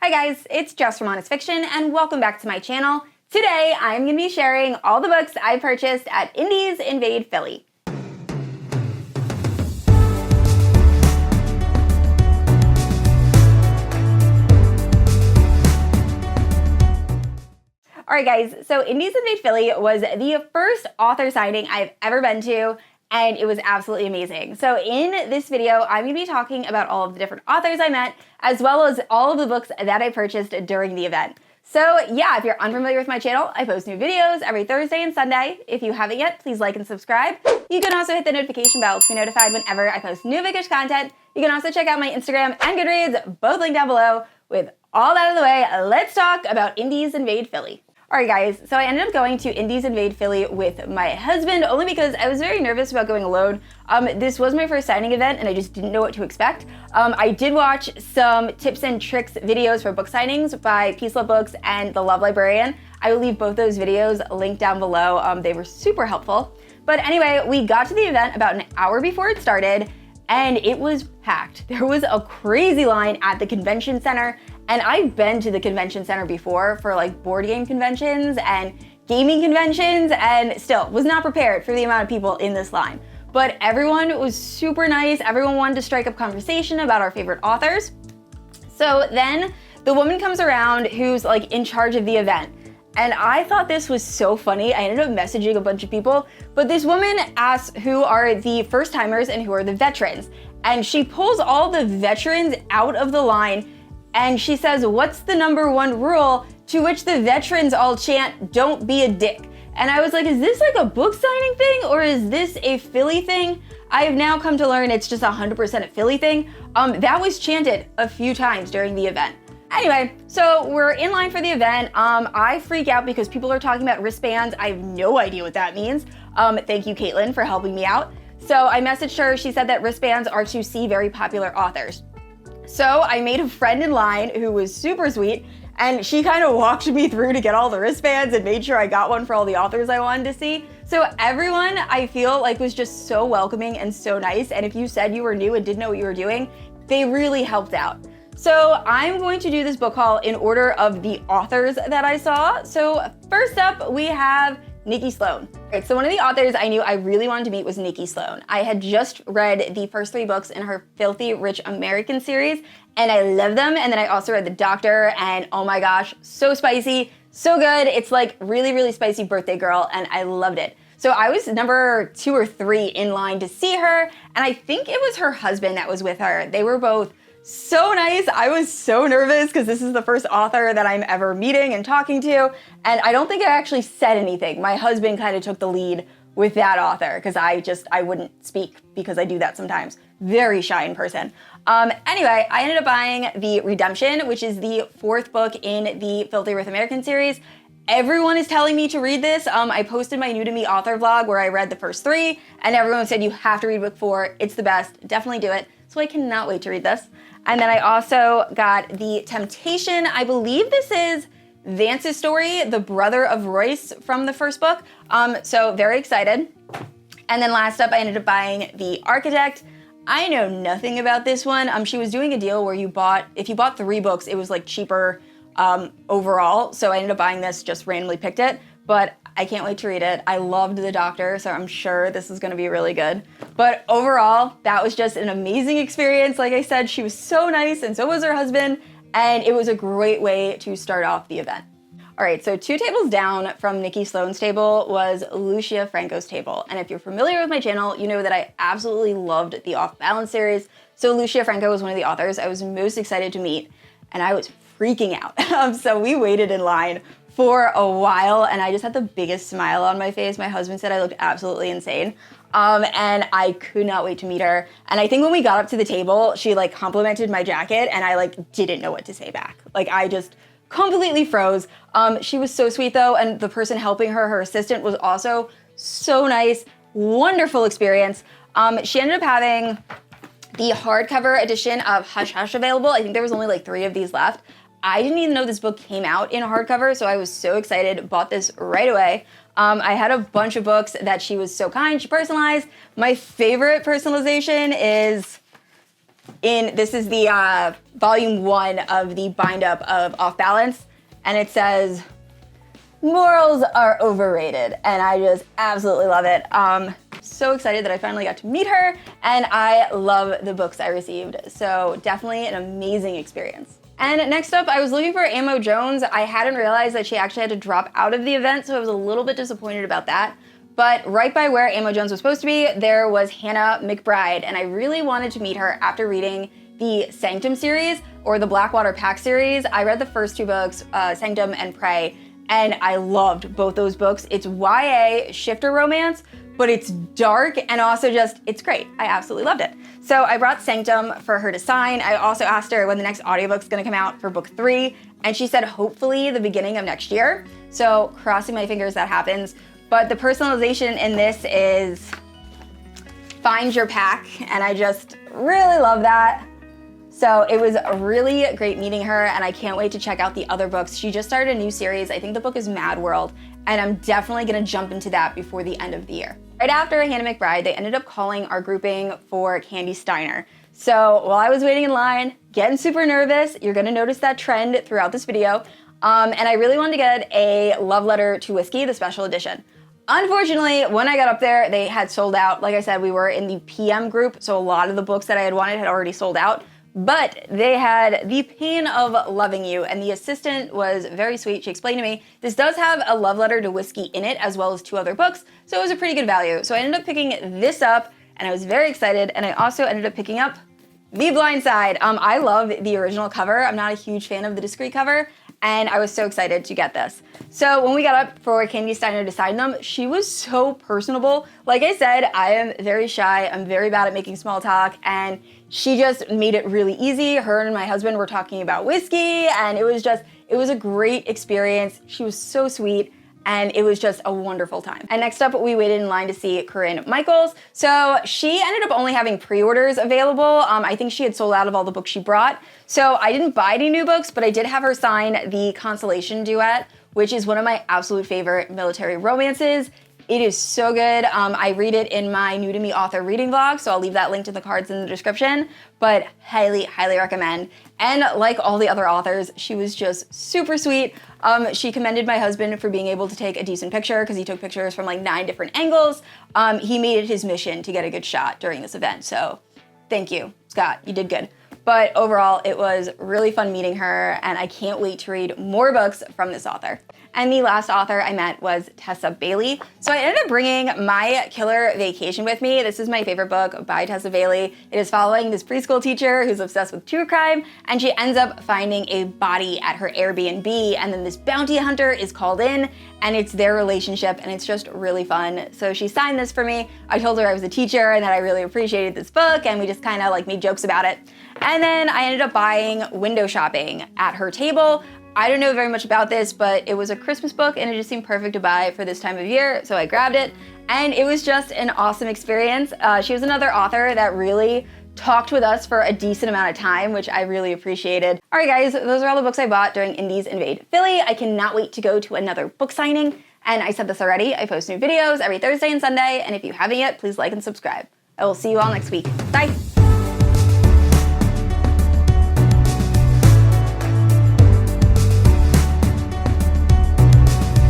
Hi guys, it's Jess from Honest Fiction and welcome back to my channel. Today I'm going to be sharing all the books I purchased at Indie's Invade Philly. Alright guys, so Indie's Invade Philly was the first author signing I've ever been to, and it was absolutely amazing. So in this video, I'm going to be talking about all of the different authors I met, as well as all of the books that I purchased during the event. So yeah, if you're unfamiliar with my channel, I post new videos every Thursday and Sunday. If you haven't yet, please like and subscribe. You can also hit the notification bell to be notified whenever I post new Vickish content. You can also check out my Instagram and Goodreads, both linked down below. With all that out of the way, let's talk about Indie's Invade Philly. Alright guys, so I ended up going to Indie's Invade Philly with my husband only because I was very nervous about going alone. This was my first signing event and I just didn't know what to expect. I did watch some tips and tricks videos for book signings by Peace Love Books and The Love Librarian. I will leave both those videos linked down below. They were super helpful. But anyway, we got to the event about an hour before it started and it was packed. There was a crazy line at the convention center. And I've been to the convention center before for like board game conventions and gaming conventions and still was not prepared for the amount of people in this line. But everyone was super nice. Everyone wanted to strike up conversation about our favorite authors. So then the woman comes around who's like in charge of the event. And I thought this was so funny. I ended up messaging a bunch of people, but this woman asks who are the first timers and who are the veterans. And she pulls all the veterans out of the line and she says, "What's the number one rule?" To which the veterans all chant, "Don't be a dick." And I was like, is this like a book signing thing or is this a Philly thing? I have now come to learn it's just 100% a Philly thing. That was chanted a few times during the event. Anyway, so we're in line for the event. I freak out because people are talking about wristbands. I have no idea what that means. Thank you, Caitlin, for helping me out. So I messaged her. She said that wristbands are to see very popular authors. So I made a friend in line who was super sweet, and she kind of walked me through to get all the wristbands and made sure I got one for all the authors I wanted to see. So everyone, I feel like, was just so welcoming and so nice, and if you said you were new and didn't know what you were doing, they really helped out. So I'm going to do this book haul in order of the authors that I saw. So first up, we have Nikki Sloane. Alright, so one of the authors I knew I really wanted to meet was Nikki Sloane. I had just read the first 3 books in her Filthy Rich American series, and I love them. And then I also read The Doctor, and oh my gosh, so spicy, so good. It's like really, really spicy birthday girl, and I loved it. So I was number 2 or 3 in line to see her, and I think it was her husband that was with her. They were both so nice. I was so nervous because this is the first author that I'm ever meeting and talking to, and I don't think I actually said anything. My husband kind of took the lead with that author because I wouldn't speak because I do that sometimes. Very shy in person. Anyway, I ended up buying The Redemption, which is the 4th book in the Filthy Rich American series. Everyone is telling me to read this. I posted my new to me author vlog where I read the first 3, and everyone said you have to read book 4. It's the best. Definitely do it. So I cannot wait to read this. And then I also got The Temptation. I believe this is Vance's story, the brother of Royce from the first book. So very excited. And then last up, I ended up buying The Architect. I know nothing about this one. She was doing a deal where if you bought 3 books, it was like cheaper overall. So I ended up buying this, just randomly picked it. But I can't wait to read it. I loved The Doctor, so I'm sure this is gonna be really good. But overall, that was just an amazing experience. Like I said, she was so nice and so was her husband, and it was a great way to start off the event. All right, so 2 tables down from Nikki Sloane's table was Lucia Franco's table. And if you're familiar with my channel, you know that I absolutely loved the Off Balance series. So Lucia Franco was one of the authors I was most excited to meet, and I was freaking out. So we waited in line for a while, and I just had the biggest smile on my face. My husband said I looked absolutely insane. And I could not wait to meet her. And I think when we got up to the table, she like complimented my jacket, and I like didn't know what to say back. Like I just completely froze. She was so sweet though, and the person helping her, her assistant, was also so nice. Wonderful experience. She ended up having the hardcover edition of Hush Hush available. I think there was only like 3 of these left. I didn't even know this book came out in hardcover, so I was so excited, bought this right away. I had a bunch of books that she was so kind, she personalized. My favorite personalization is this is the volume 1 of the bind up of Off Balance, and it says, morals are overrated, and I just absolutely love it. So excited that I finally got to meet her, and I love the books I received. So definitely an amazing experience. And next up, I was looking for Amo Jones. I hadn't realized that she actually had to drop out of the event, so I was a little bit disappointed about that. But right by where Amo Jones was supposed to be, there was Hannah Mcbride, and I really wanted to meet her after reading the Sanctum series, or the Blackwater Pact series. I read the first 2 books, Sanctum and Prey, and I loved both those books. It's YA shifter romance, but it's dark and also just, it's great. I absolutely loved it. So I brought Sanctum for her to sign. I also asked her when the next audiobook's gonna come out for book 3, and she said hopefully the beginning of next year. So crossing my fingers that happens. But the personalization in this is find your pack, and I just really love that. So it was really great meeting her, and I can't wait to check out the other books. She just started a new series. I think the book is Mad World, and I'm definitely gonna jump into that before the end of the year. Right after Hannah Mcbride, they ended up calling our grouping for Kandi Steiner. So while I was waiting in line, getting super nervous, you're gonna notice that trend throughout this video, and I really wanted to get a love letter to whiskey, the special edition. Unfortunately, when I got up there, they had sold out. Like I said, we were in the PM group, so a lot of the books that I had wanted had already sold out. But they had The Pain of Loving You, and the assistant was very sweet. She explained to me, this does have a love letter to whiskey in it, as well as 2 other books, so it was a pretty good value. So I ended up picking this up, and I was very excited, and I also ended up picking up The Blind Side. I love the original cover. I'm not a huge fan of the discreet cover, and I was so excited to get this. So when we got up for Kandi Steiner to sign them, she was so personable. Like I said, I am very shy, I'm very bad at making small talk, and she just made it really easy. Her and my husband were talking about whiskey, and it was a great experience. She was so sweet, and it was just a wonderful time. And next up, we waited in line to see Corinne Michaels. So she ended up only having pre-orders available. I think she had sold out of all the books she brought. So I didn't buy any new books, but I did have her sign the Consolation Duet, which is one of my absolute favorite military romances. It is so good. I read it in my New to Me author reading vlog, so I'll leave that linked in the cards in the description, but highly, highly recommend. And like all the other authors, she was just super sweet. She commended my husband for being able to take a decent picture, because he took pictures from like 9 different angles. He made it his mission to get a good shot during this event, so thank you, Scott, you did good. But overall, it was really fun meeting her, and I can't wait to read more books from this author. And the last author I met was Tessa Bailey. So I ended up bringing My Killer Vacation with me. This is my favorite book by Tessa Bailey. It is following this preschool teacher who's obsessed with true crime, and she ends up finding a body at her Airbnb, and then this bounty hunter is called in, and it's their relationship, and it's just really fun. So she signed this for me. I told her I was a teacher and that I really appreciated this book, and we just kind of like made jokes about it. And then I ended up buying Window Shopping at her table. I don't know very much about this, but it was a Christmas book and it just seemed perfect to buy for this time of year, so I grabbed it, and it was just an awesome experience. She was another author that really talked with us for a decent amount of time, which I really appreciated. All right, guys, those are all the books I bought during Indies Invade Philly. I cannot wait to go to another book signing, and I said this already, I post new videos every Thursday and Sunday, and if you haven't yet, please like and subscribe. I will see you all next week. Bye!